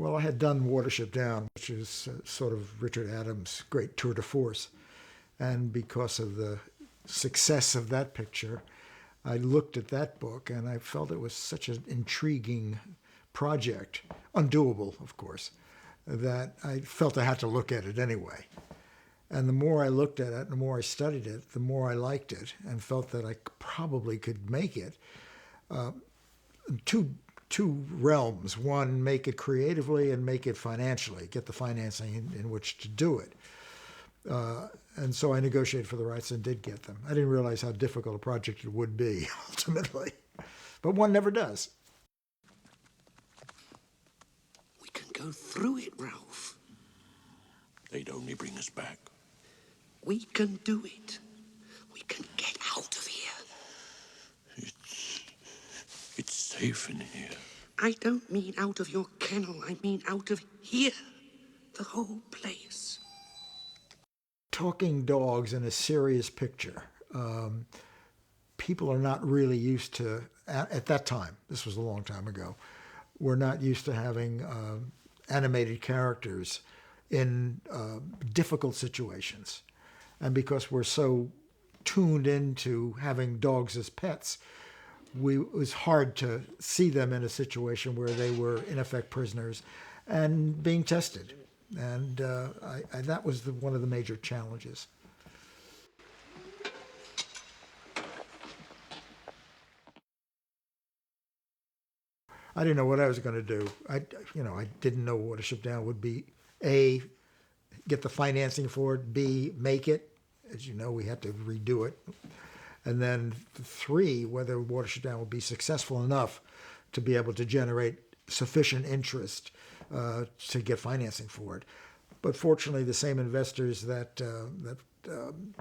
Well, I had done Watership Down, which is sort of Richard Adams' great tour de force. And because of the success of that picture, I looked at that book and I felt it was such an intriguing project, undoable, of course, that I felt I had to look at it anyway. And the more I looked at it, the more I studied it, the more I liked it and felt that I probably could make it. Two realms. One, make it creatively and make it financially, get the financing in which to do it. And so I negotiated for the rights and did get them. I didn't realize how difficult a project it would be, ultimately. But one never does. We can go through it, Ralph. They'd only bring us back. We can do it. We can get out of here. It's safe in here. I don't mean out of your kennel. I mean out of here. The whole place. Talking dogs in a serious picture. People are not really used to, at that time, this was a long time ago, we're not used to having animated characters in difficult situations. And because we're so tuned into having dogs as pets, it was hard to see them in a situation where they were, in effect, prisoners and being tested. And that was one of the major challenges. I didn't know what I was going to do. I didn't know Watership Down would be A, get the financing for it, B, make it. As you know, we had to redo it. And then 3, whether Watership Down would be successful enough to be able to generate sufficient interest to get financing for it. But fortunately, the same investors that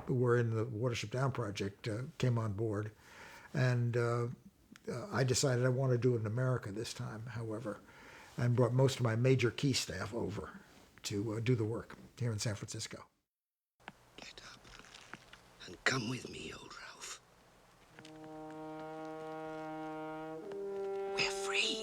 were in the Watership Down project came on board. And I decided I want to do it in America this time, however, and brought most of my major key staff over to do the work here in San Francisco. Get up and come with me, old Ralph. We're free.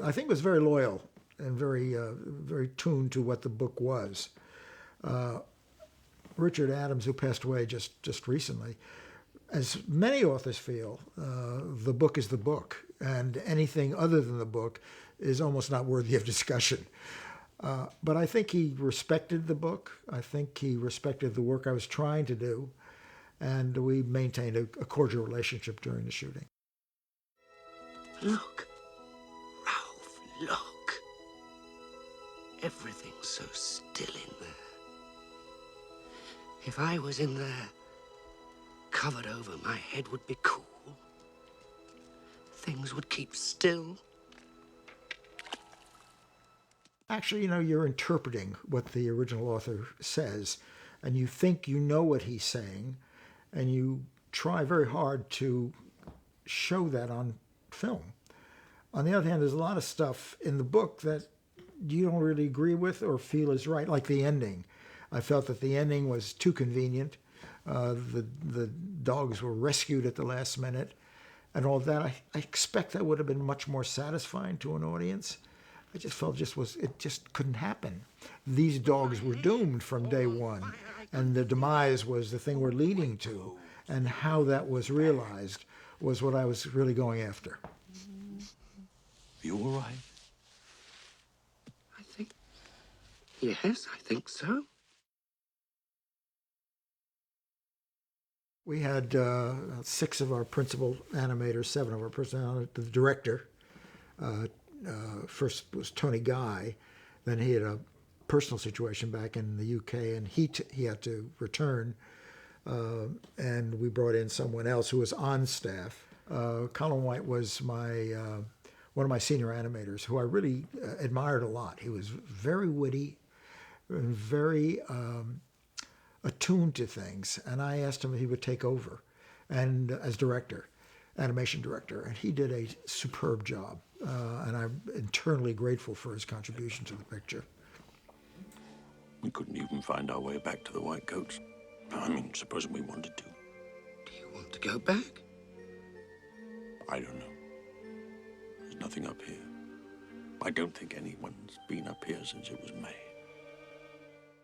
I think it was very loyal and very tuned to what the book was. Richard Adams, who passed away just recently, as many authors feel, the book is the book, and anything other than the book is almost not worthy of discussion. But I think he respected the book. I think he respected the work I was trying to do, and we maintained a cordial relationship during the shooting. Look, Ralph, look. Everything's so still in there. If I was in there, covered over, my head would be cool. Things would keep still. Actually, you're interpreting what the original author says, and you think you know what he's saying, and you try very hard to show that on film. On the other hand, there's a lot of stuff in the book that you don't really agree with or feel is right, like the ending. I felt that the ending was too convenient. The dogs were rescued at the last minute and all that. I expect that would have been much more satisfying to an audience. I just felt it just couldn't happen. These dogs were doomed from day one, and the demise was the thing we're leading to, and how that was realized was what I was really going after. You all right? Yes, I think so. We had 6 of our principal animators, 7 of our principal animators. The director, first was Tony Guy. Then he had a personal situation back in the UK, and he had to return. And we brought in someone else who was on staff. Colin White was one of my senior animators, who I really admired a lot. He was very witty and very attuned to things, and I asked him if he would take over and as director, animation director, and he did a superb job, and I'm eternally grateful for his contribution to the picture. We couldn't even find our way back to the White Coats. I mean, supposing we wanted to. Do you want to go back? I don't know. There's nothing up here. I don't think anyone's been up here since it was made.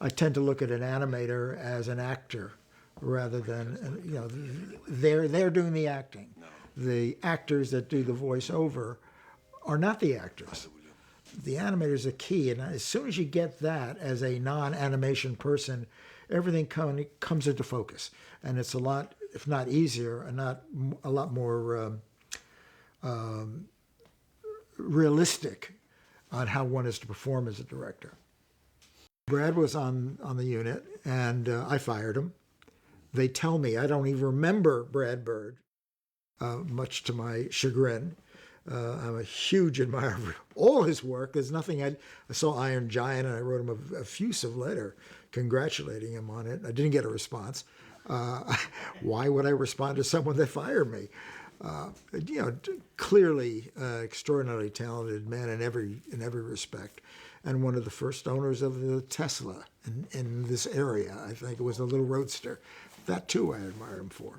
I tend to look at an animator as an actor rather than, they're doing the acting. No. The actors that do the voiceover are not the actors. The animator's a key, and as soon as you get that as a non-animation person, everything comes into focus, and it's a lot, if not easier, and not a lot more realistic on how one is to perform as a director. Brad was on the unit, and I fired him. They tell me I don't even remember Brad Bird, much to my chagrin. I'm a huge admirer of all his work. There's nothing I saw Iron Giant, and I wrote him a effusive letter congratulating him on it. I didn't get a response. Why would I respond to someone that fired me? Clearly extraordinarily talented man in every respect, and one of the first owners of the Tesla in this area. I think it was a little roadster. That too I admire him for.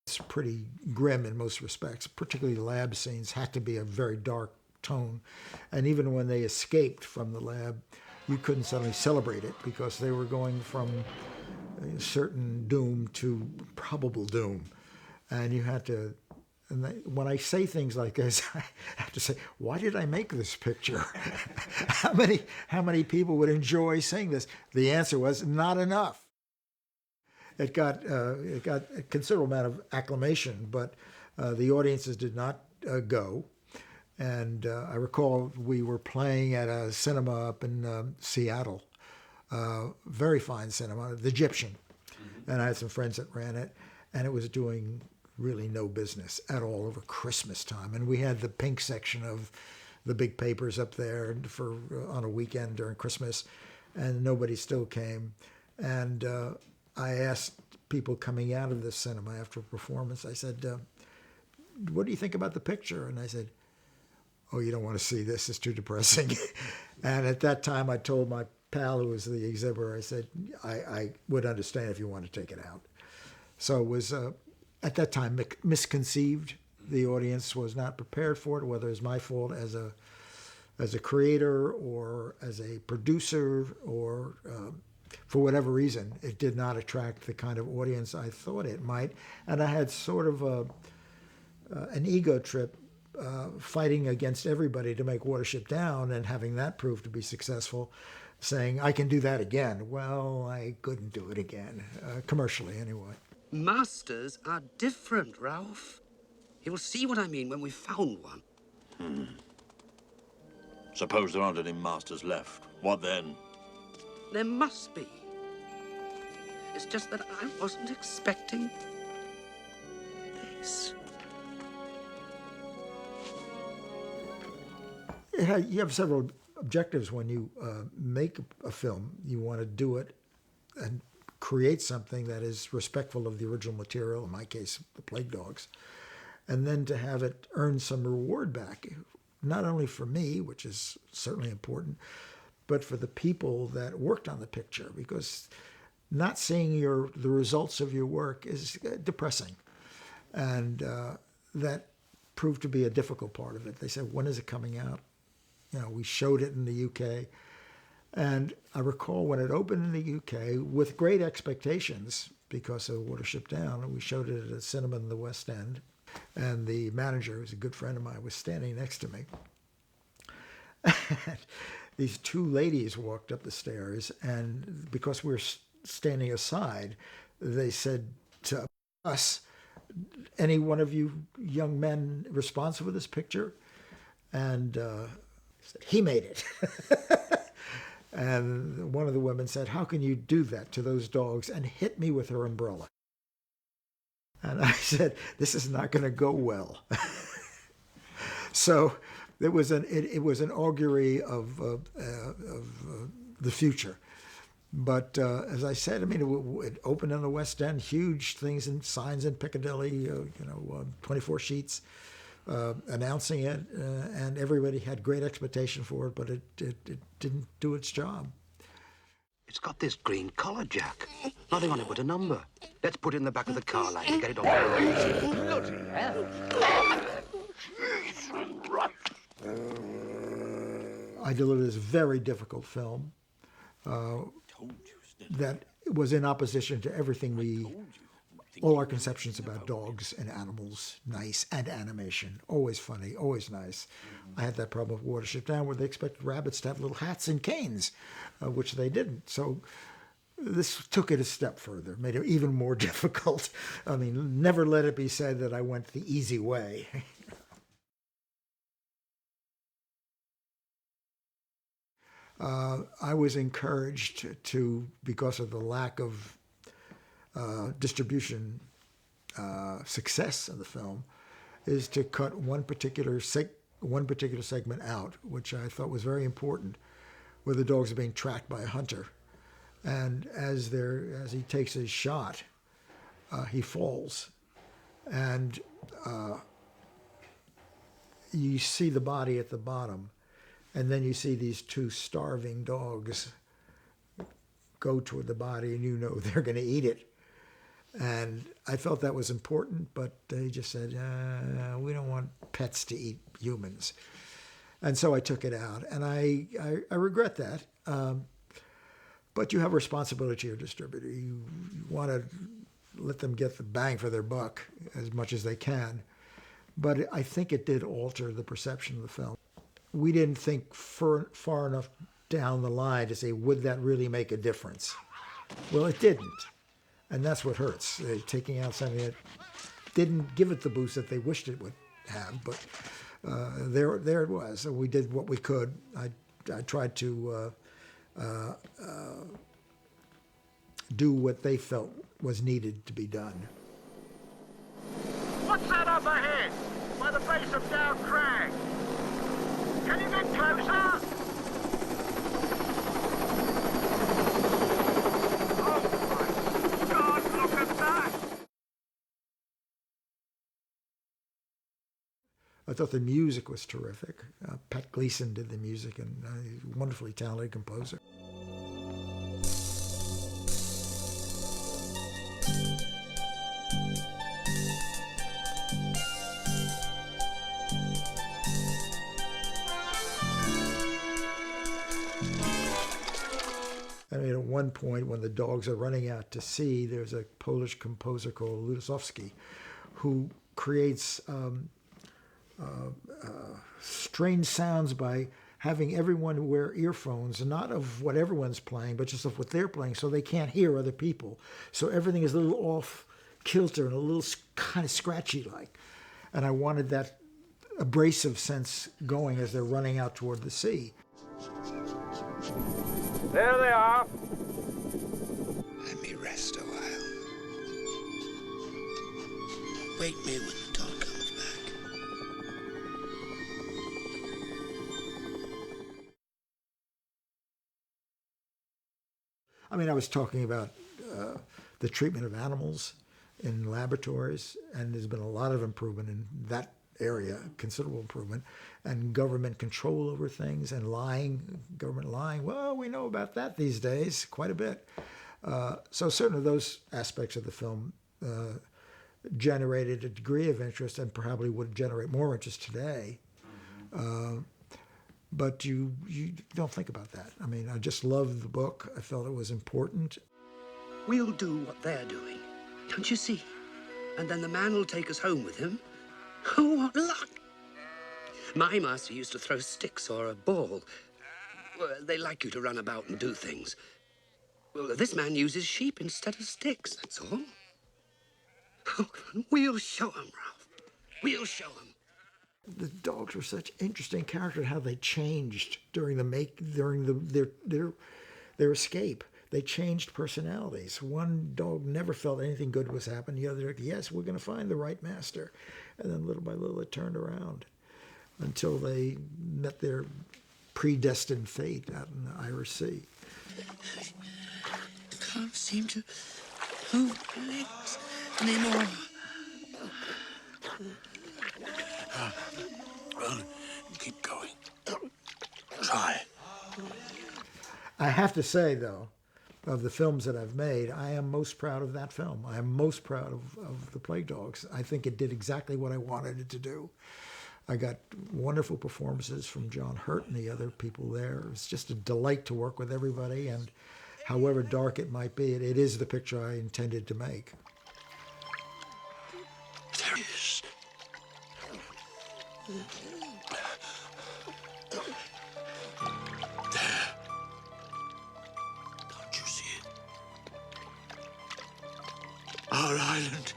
It's pretty grim in most respects, particularly the lab scenes had to be a very dark tone. And even when they escaped from the lab, you couldn't suddenly celebrate it because they were going from a certain doom to probable doom. And you had to, when I say things like this, I have to say, why did I make this picture? How many people would enjoy seeing this? The answer was not enough. It got a considerable amount of acclamation, but the audiences did not go. And I recall we were playing at a cinema up in Seattle, very fine cinema, the Egyptian. Mm-hmm. And I had some friends that ran it, and it was doing really no business at all over Christmas time. And we had the pink section of the big papers up there for on a weekend during Christmas, and nobody still came. And I asked people coming out of the cinema after a performance, I said, what do you think about the picture? And I said, oh, you don't want to see this, it's too depressing. And at that time I told my pal who was the exhibitor, I said, I would understand if you want to take it out. So it was, at that time, misconceived. The audience was not prepared for it, whether it's my fault as a creator or as a producer or for whatever reason, it did not attract the kind of audience I thought it might. And I had sort of an ego trip fighting against everybody to make Watership Down and having that prove to be successful, saying, I can do that again. Well, I couldn't do it again, commercially anyway. Masters are different, Ralph. You'll see what I mean when we've found one. Suppose there aren't any masters left. What then? There must be. It's just that I wasn't expecting this. You have several objectives when you make a film. You want to do it and create something that is respectful of the original material, in my case, the Plague Dogs, and then to have it earn some reward back, not only for me, which is certainly important, but for the people that worked on the picture, because not seeing the results of your work is depressing. And that proved to be a difficult part of it. They said, when is it coming out? We showed it in the UK. And I recall when it opened in the UK with great expectations because of Watership Down, we showed it at a cinema in the West End. And the manager, who's a good friend of mine, was standing next to me. And these two ladies walked up the stairs, and because we were standing aside, they said to us, any one of you young men responsible for this picture? And said, he made it. And one of the women said, how can you do that to those dogs? And hit me with her umbrella. And I said, this is not going to go well. So it was an augury of the future. But as I said, I mean, it opened in the West End, huge things and signs in Piccadilly, 24 sheets announcing it, and everybody had great expectation for it, but it didn't do its job. It's got this green collar, Jack. Nothing on it but a number. Let's put it in the back of the car line and get it off the road. Bloody hell. I delivered this very difficult film that was in opposition to everything all our conceptions about dogs and animals, nice, and animation. Always funny, always nice. I had that problem with Watership Down where they expected rabbits to have little hats and canes, which they didn't. So this took it a step further, made it even more difficult. I mean, never let it be said that I went the easy way. I was encouraged to, because of the lack of distribution success of the film, is to cut one particular segment out, which I thought was very important, where the dogs are being tracked by a hunter, and as he takes his shot, he falls, and you see the body at the bottom, and then you see these two starving dogs go toward the body, and you know they're going to eat it. And I felt that was important, but they just said, we don't want pets to eat humans. And so I took it out, and I regret that. But you have a responsibility to your distributor. You want to let them get the bang for their buck as much as they can. But I think it did alter the perception of the film. We didn't think far enough down the line to say, would that really make a difference? Well, it didn't. And that's what hurts. They're taking out something that didn't give it the boost that they wished it would have, but there it was. So we did what we could. I tried to do what they felt was needed to be done. What's that up ahead? By the base of Dow Crag? Can you get closer? I thought the music was terrific. Pat Gleason did the music, and he's a wonderfully talented composer. I mean, at one point, when the dogs are running out to sea, there's a Polish composer called Ludosowski who creates strange sounds by having everyone wear earphones, not of what everyone's playing, but just of what they're playing, so they can't hear other people. So everything is a little off kilter and a little kind of scratchy like. And I wanted that abrasive sense going as they're running out toward the sea. There they are. Let me rest a while. Wake me when the dog comes back. I mean, I was talking about the treatment of animals in laboratories, and there's been a lot of improvement in that area, considerable improvement, and government control over things and government lying. Well, we know about that these days quite a bit. So certainly those aspects of the film generated a degree of interest and probably would generate more interest today. But you don't think about that. I mean, I just loved the book. I felt it was important. We'll do what they're doing. Don't you see? And then the man will take us home with him. Oh, what luck! My master used to throw sticks or a ball. Well, they like you to run about and do things. Well, this man uses sheep instead of sticks, that's all. Oh, we'll show him, Ralph. We'll show him. The dogs were such interesting characters, how they changed during their escape. They changed personalities. One dog never felt anything good was happening. The other, yes, we're going to find the right master. And then little by little it turned around until they met their predestined fate out in the Irish Sea. Can't seem to move my legs anymore. Well, keep going. Try. I have to say, though, of the films that I've made, I am most proud of that film. I am most proud of The Plague Dogs. I think it did exactly what I wanted it to do. I got wonderful performances from John Hurt and the other people there. It was just a delight to work with everybody, and however dark it might be, it is the picture I intended to make. There it is. There. Can't you see it? Our island